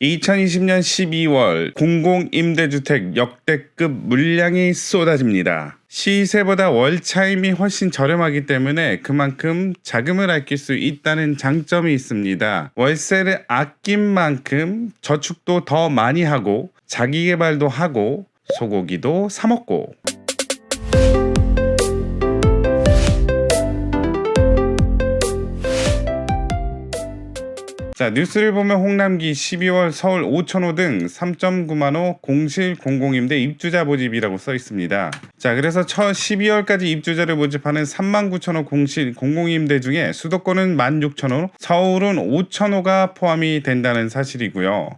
2020년 12월 공공임대주택 역대급 물량이 쏟아집니다. 시세보다 월차임이 훨씬 저렴하기 때문에 그만큼 자금을 아낄 수 있다는 장점이 있습니다. 월세를 아낀 만큼 저축도 더 많이 하고 자기개발도 하고 소고기도 사 먹고. 자, 뉴스를 보면 홍남기 12월 서울 5천호 등 3.9만 호 공실 공공임대 입주자 모집이라고 써 있습니다. 자, 그래서 12월까지 입주자를 모집하는 3만 9천 호 공실 공공임대 중에 수도권은 16,000호, 서울은 5,000호가 포함이 된다는 사실이고요.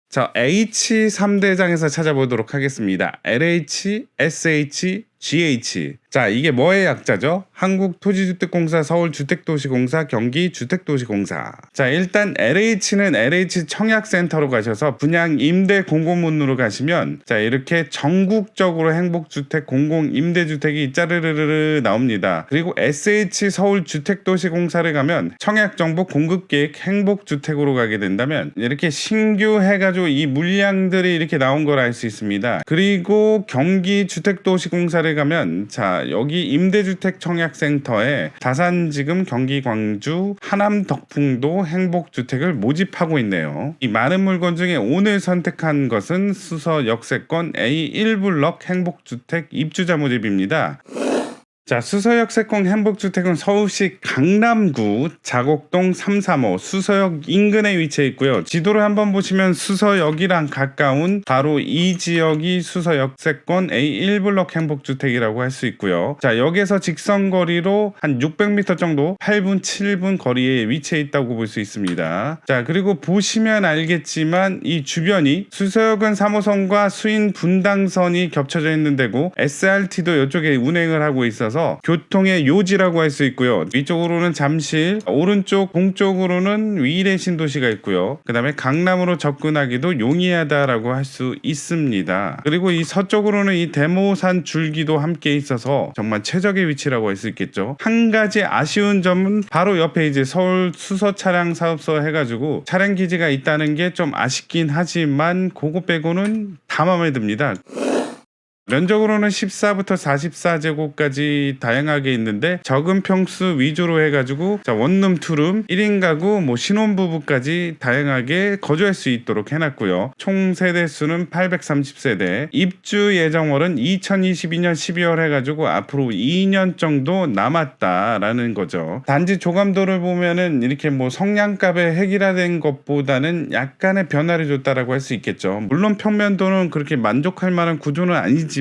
자, H3대장에서 찾아보도록 하겠습니다. LH, SH, GH. 자, 이게 뭐의 약자죠? 한국토지주택공사, 서울주택도시공사, 경기주택도시공사. 자, 일단 LH는 LH 청약센터로 가셔서 분양 임대 공고문으로 가시면 자, 이렇게 전국적으로 행복주택, 공공임대주택이 짜르르르 나옵니다. 그리고 SH 서울주택도시공사를 가면 청약정보 공급계획 행복주택으로 가게 된다면 이렇게 신규 해가지고 이 물량들이 이렇게 나온 걸 알 수 있습니다. 그리고 경기주택도시공사를 가면 자, 여기 임대주택 청약센터에 다산지금 경기 광주 하남 덕풍도 행복주택을 모집하고 있네요. 이 많은 물건 중에 오늘 선택한 것은 수서 역세권 A1블럭 행복주택 입주자 모집입니다. 자, 수서역 세권 행복주택은 서울시 강남구 자곡동 335 수서역 인근에 위치해 있고요. 지도를 한번 보시면 수서역이랑 가까운 바로 이 지역이 수서역 세권 A1블럭 행복주택이라고 할 수 있고요. 자, 여기에서 직선거리로 한 600m 정도 8분 7분 거리에 위치해 있다고 볼 수 있습니다. 자, 그리고 보시면 알겠지만 이 주변이 수서역은 3호선과 수인 분당선이 겹쳐져 있는 데고 SRT도 이쪽에 운행을 하고 있어서 교통의 요지라고 할 수 있고요. 위쪽으로는 잠실, 오른쪽 동쪽으로는 위례 신도시가 있고요. 그 다음에 강남으로 접근하기도 용이하다라고 할 수 있습니다. 그리고 이 서쪽으로는 이 대모산 줄기도 함께 있어서 정말 최적의 위치라고 할 수 있겠죠. 한 가지 아쉬운 점은 바로 옆에 이제 서울 수서 차량 사업소 해가지고 차량 기지가 있다는 게 좀 아쉽긴 하지만 그거 빼고는 다 마음에 듭니다. 면적으로는 14부터 44제곱까지 다양하게 있는데 적은 평수 위주로 해가지고 자, 원룸, 투룸, 1인 가구, 신혼부부까지 다양하게 거주할 수 있도록 해놨고요. 총 세대수는 830세대, 입주 예정월은 2022년 12월 해가지고 앞으로 2년 정도 남았다라는 거죠. 단지 조감도를 보면은 이렇게 성냥갑에 획일화된 것보다는 약간의 변화를 줬다라고 할 수 있겠죠. 물론 평면도는 그렇게 만족할 만한 구조는 아니지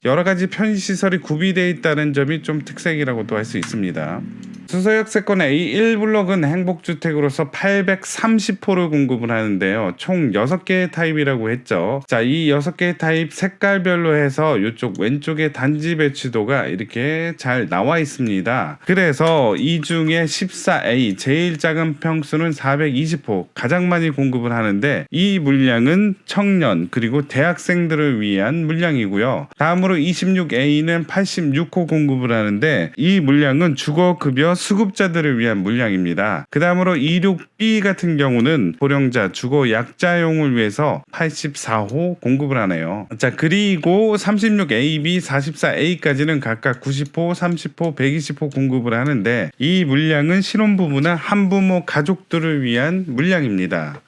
여러 가지 편의시설이 구비되어 있다는 점이 좀 특색이라고도 할 수 있습니다. 수서역 세권 A1블럭은 행복주택으로서 830호를 공급을 하는데요. 총 6개의 타입이라고 했죠. 자, 이 6개의 타입 색깔별로 해서 이쪽 왼쪽에 단지 배치도가 이렇게 잘 나와 있습니다. 그래서 이 중에 14A 제일 작은 평수는 420호 가장 많이 공급을 하는데 이 물량은 청년 그리고 대학생들을 위한 물량이고요. 다음으로 26A는 86호 공급을 하는데 이 물량은 주거급여 수급자들을 위한 물량입니다. 그 다음으로 26B 같은 경우는 고령자, 주거 약자용을 위해서 84호 공급을 하네요. 자, 그리고 36AB, 44A까지는 각각 90호, 30호, 120호 공급을 하는데 이 물량은 신혼부부나 한부모 가족들을 위한 물량입니다.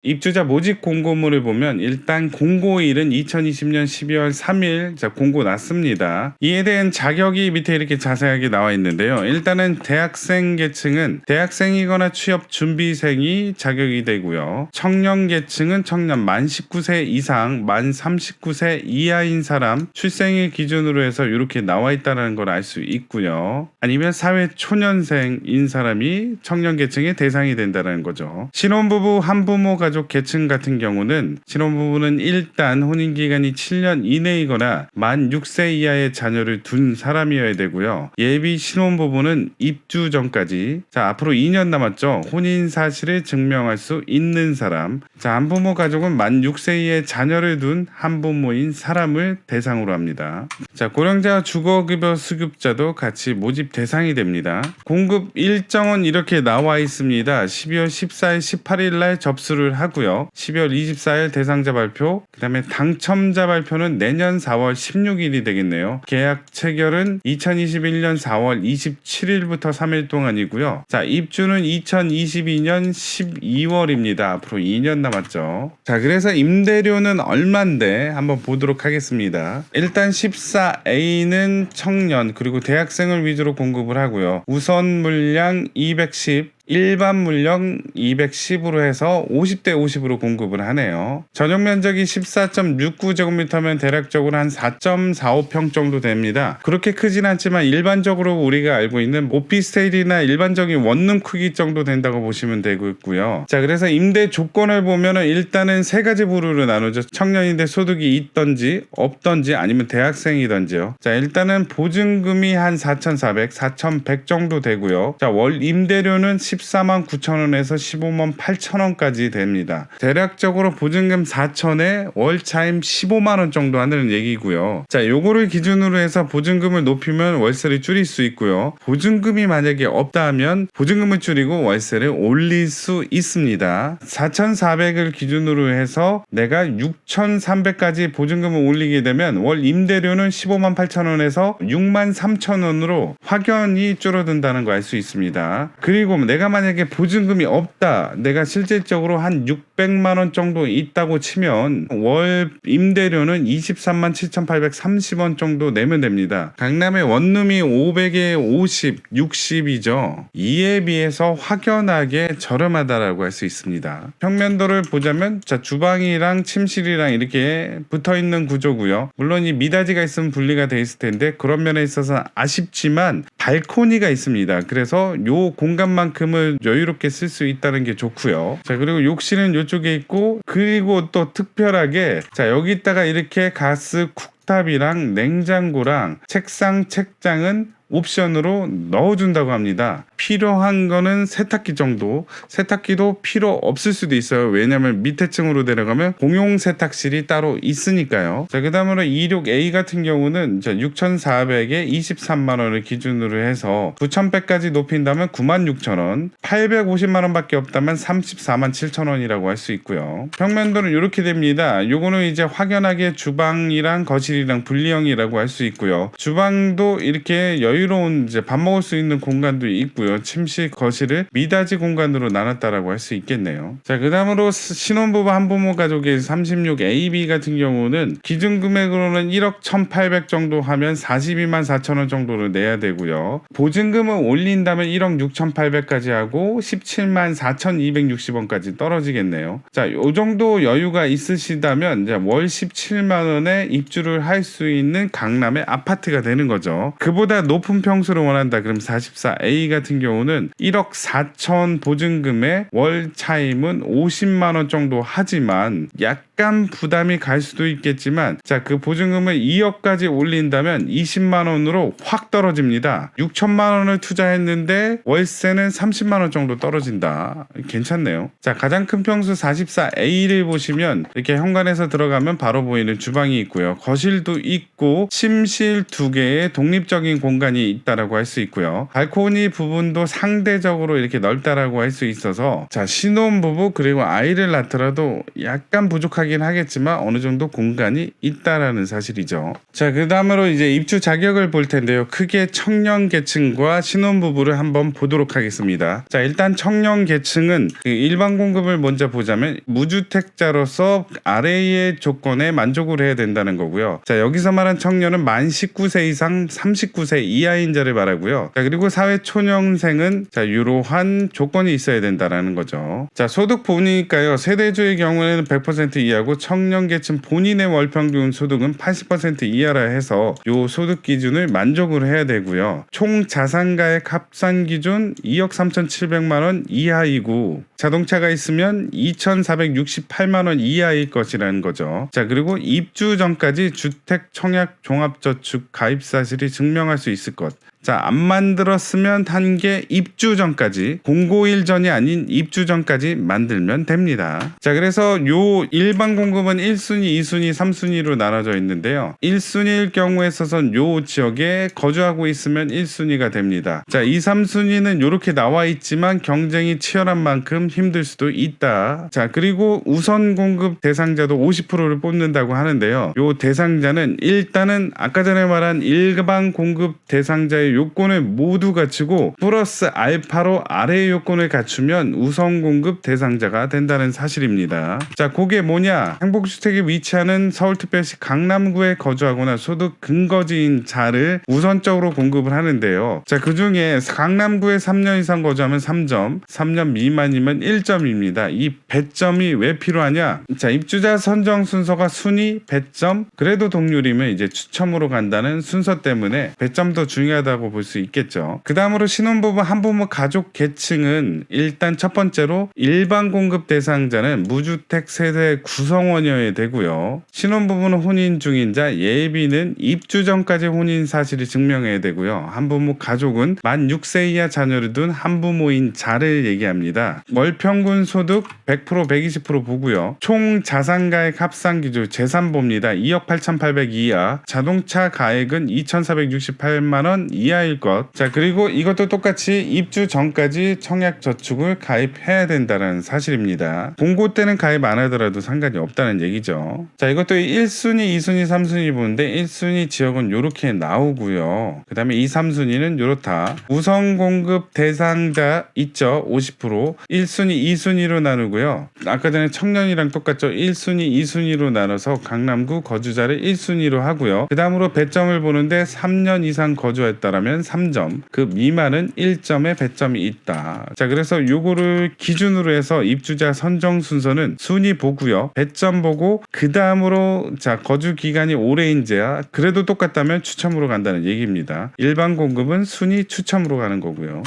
입주자 모집 공고문을 보면 일단 공고일은 2020년 12월 3일 공고 났습니다. 이에 대한 자격이 밑에 이렇게 자세하게 나와 있는데요. 일단은 대학생 계층은 대학생이거나 취업 준비생이 자격이 되고요. 청년 계층은 청년 만 19세 이상, 만 39세 이하인 사람 출생일 기준으로 해서 이렇게 나와 있다는 걸 알 수 있고요. 아니면 사회 초년생인 사람이 청년 계층의 대상이 된다는 거죠. 신혼부부 한부모 가족 한부모가족 계층 같은 경우는 신혼부부는 일단 혼인기간이 7년 이내이거나 만 6세 이하의 자녀를 둔 사람이어야 되고요. 예비 신혼부부는 입주 전까지, 자 앞으로 2년 남았죠. 혼인 사실을 증명할 수 있는 사람. 자, 한부모 가족은 만 6세 이하의 자녀를 둔 한부모인 사람을 대상으로 합니다. 자, 고령자 주거급여 수급자도 같이 모집 대상이 됩니다. 공급 일정은 이렇게 나와 있습니다. 12월 14일, 18일 날 접수를 하고요. 12월 24일 대상자 발표, 그 다음에 당첨자 발표는 내년 4월 16일이 되겠네요. 계약 체결은 2021년 4월 27일부터 3일 동안이고요. 자, 입주는 2022년 12월입니다. 앞으로 2년 남았죠. 자, 그래서 임대료는 얼만데 한번 보도록 하겠습니다. 일단 14A는 청년 그리고 대학생을 위주로 공급을 하고요. 우선 물량 210, 일반 물량 210으로 해서 50대 50으로 공급을 하네요. 전용 면적이 14.69제곱미터면 대략적으로 한 4.45평 정도 됩니다. 그렇게 크진 않지만 일반적으로 우리가 알고 있는 오피스텔이나 일반적인 원룸 크기 정도 된다고 보시면 되고요. 자, 그래서 임대 조건을 보면은 일단은 세 가지 부류로 나누죠. 청년인데 소득이 있던지 없던지 아니면 대학생이던지요. 자, 일단은 보증금이 한 4,400, 4,100 정도 되고요. 자, 월 임대료는 14만 9천원에서 15만 8천원까지 됩니다. 대략적으로 보증금 4천에 월차임 15만원 정도 하는 얘기고요. 자, 요거를 기준으로 해서 보증금을 높이면 월세를 줄일 수 있고요. 보증금이 만약에 없다 하면 보증금을 줄이고 월세를 올릴 수 있습니다. 4,400을 기준으로 해서 내가 6,300까지 보증금을 올리게 되면 월 임대료는 15만 8천원에서 6만 3천원으로 확연히 줄어든다는 거 알 수 있습니다. 그리고 내가 만약에 보증금이 없다, 내가 실질적으로 한 600만원 정도 있다고 치면 월 임대료는 23만 7,830원 정도 내면 됩니다. 강남의 원룸이 500에 50, 60이죠. 이에 비해서 확연하게 저렴하다라고 할 수 있습니다. 평면도를 보자면 자, 주방이랑 침실이랑 이렇게 붙어있는 구조고요. 물론 이 미닫이가 있으면 분리가 돼 있을 텐데 그런 면에 있어서 아쉽지만 발코니가 있습니다. 그래서 요 공간만큼을 여유롭게 쓸 수 있다는 게 좋고요. 자, 그리고 욕실은 이쪽에 있고, 그리고 또 특별하게 자, 여기다가 이렇게 가스 쿡탑이랑 냉장고랑 책상, 책장은 옵션으로 넣어준다고 합니다. 필요한 거는 세탁기 정도. 세탁기도 필요 없을 수도 있어요. 왜냐하면 밑에 층으로 내려가면 공용 세탁실이 따로 있으니까요. 자, 그 다음으로 26A 같은 경우는 6,400에 23만원을 기준으로 해서 9,100까지 높인다면 96,000원, 850만원 밖에 없다면 34만 7천원이라고 할 수 있고요. 평면도는 이렇게 됩니다. 요거는 이제 확연하게 주방이랑 거실이랑 분리형이라고 할 수 있고요. 주방도 이렇게 여유로운 이제 밥 먹을 수 있는 공간도 있고요. 침실, 거실을 미닫이 공간으로 나눴다라고 할 수 있겠네요. 자, 그 다음으로 신혼부부 한부모 가족의 36AB 같은 경우는 기준 금액으로는 1억 1,800 정도 하면 42만 4천원 정도를 내야 되고요. 보증금을 올린다면 1억 6,800까지 하고 17만 4,260원까지 떨어지겠네요. 자, 요 정도 여유가 있으시다면 이제 월 17만원에 입주를 할 수 있는 강남의 아파트가 되는 거죠. 그보다 높은 평수를 원한다. 그럼 44A 같은 경우는 1억 4천 보증금에 월 차임은 50만 원 정도 하지만 약간 부담이 갈 수도 있겠지만 자, 그 보증금을 2억까지 올린다면 20만 원으로 확 떨어집니다. 6천만 원을 투자했는데 월세는 30만 원 정도 떨어진다. 괜찮네요. 자, 가장 큰 평수 44A를 보시면 이렇게 현관에서 들어가면 바로 보이는 주방이 있고요. 거실도 있고 침실 2개의 독립적인 공간이 있다라고 할 수 있고요. 발코니 부분도 상대적으로 이렇게 넓다라고 할 수 있어서 자, 신혼부부 그리고 아이를 낳더라도 약간 부족하긴 하겠지만 어느 정도 공간이 있다라는 사실이죠. 자, 그 다음으로 이제 입주 자격을 볼 텐데요. 크게 청년 계층과 신혼부부를 한번 보도록 하겠습니다. 자, 일단 청년 계층은 그 일반 공급을 먼저 보자면 무주택자로서 아래의 조건에 만족을 해야 된다는 거고요. 자, 여기서 말한 청년은 만 19세 이상 39세 이하인 자를 말하고요. 자, 그리고 사회초년생은 자, 이러한 조건이 있어야 된다라는 거죠. 자, 소득 보니까요. 세대주의 경우에는 100% 이하고 청년계층 본인의 월평균 소득은 80% 이하라 해서 요 소득 기준을 만족을 해야 되고요. 총 자산가액 합산 기준 2억 3,700만 원 이하이고 자동차가 있으면 2,468만 원 이하일 것이라는 거죠. 자, 그리고 입주 전까지 주택 청약 종합저축 가입 사실이 증명할 수 있을 것. 자, 안 만들었으면 단계 입주 전까지, 공고일 전이 아닌 입주 전까지 만들면 됩니다. 자, 그래서 요 일반 공급은 1순위, 2순위, 3순위로 나눠져 있는데요. 1순위일 경우에 있어서는 요 지역에 거주하고 있으면 1순위가 됩니다. 자, 2, 3순위는 이렇게 나와 있지만 경쟁이 치열한 만큼 힘들 수도 있다. 자, 그리고 우선 공급 대상자도 50%를 뽑는다고 하는데요. 요 대상자는 일단은 아까 전에 말한 일반 공급 대상자의 요건을 모두 갖추고 플러스 알파로 아래의 요건을 갖추면 우선 공급 대상자가 된다는 사실입니다. 자, 그게 뭐냐? 행복주택이 위치하는 서울특별시 강남구에 거주하거나 소득 근거지인 자를 우선적으로 공급을 하는데요. 자, 그중에 강남구에 3년 이상 거주하면 3점, 3년 미만이면 1점입니다. 이 배점이 왜 필요하냐? 자, 입주자 선정 순서가 순위, 배점, 그래도 동률이면 이제 추첨으로 간다는 순서 때문에 배점도 중요하다고 볼 수 있겠죠. 그 다음으로 신혼부부 한부모 가족 계층은 일단 첫 번째로 일반 공급 대상자는 무주택 세대 구성원이어야 되고요. 신혼부부는 혼인 중인 자, 예비는 입주 전까지 혼인 사실이 증명해야 되고요. 한부모 가족은 만 6세 이하 자녀를 둔 한부모인 자를 얘기합니다. 월 평균 소득 100%, 120% 보고요. 총 자산가액 합산 기준 재산봅니다. 2억 8,800 이하, 자동차 가액은 2,468만 원 이하일 것. 자, 그리고 이것도 똑같이 입주 전까지 청약저축을 가입해야 된다는 사실입니다. 공고 때는 가입 안 하더라도 상관이 없다는 얘기죠. 자, 이것도 1순위, 2순위, 3순위 보는데 1순위 지역은 이렇게 나오고요. 그 다음에 2, 3순위는 이렇다. 우선 공급 대상자 있죠. 50%. 1순위, 2순위로 나누고요. 아까 전에 청년이랑 똑같죠. 1순위, 2순위로 나눠서 강남구 거주자를 1순위로 하고요. 그 다음으로 배점을 보는데 3년 이상 거주했다라면 3점, 그 미만은 1점의 배점이 있다. 자, 그래서 요거를 기준으로 해서 입주자 선정 순서는 순위 보고요. 배점 보고 그 다음으로 자, 거주 기간이 오래인지야 그래도 똑같다면 추첨으로 간다는 얘기입니다. 일반 공급은 순위 추첨으로 가는 거고요.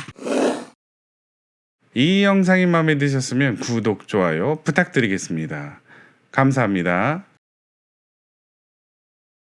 이 영상이 마음에 드셨으면 구독, 좋아요 부탁드리겠습니다. 감사합니다.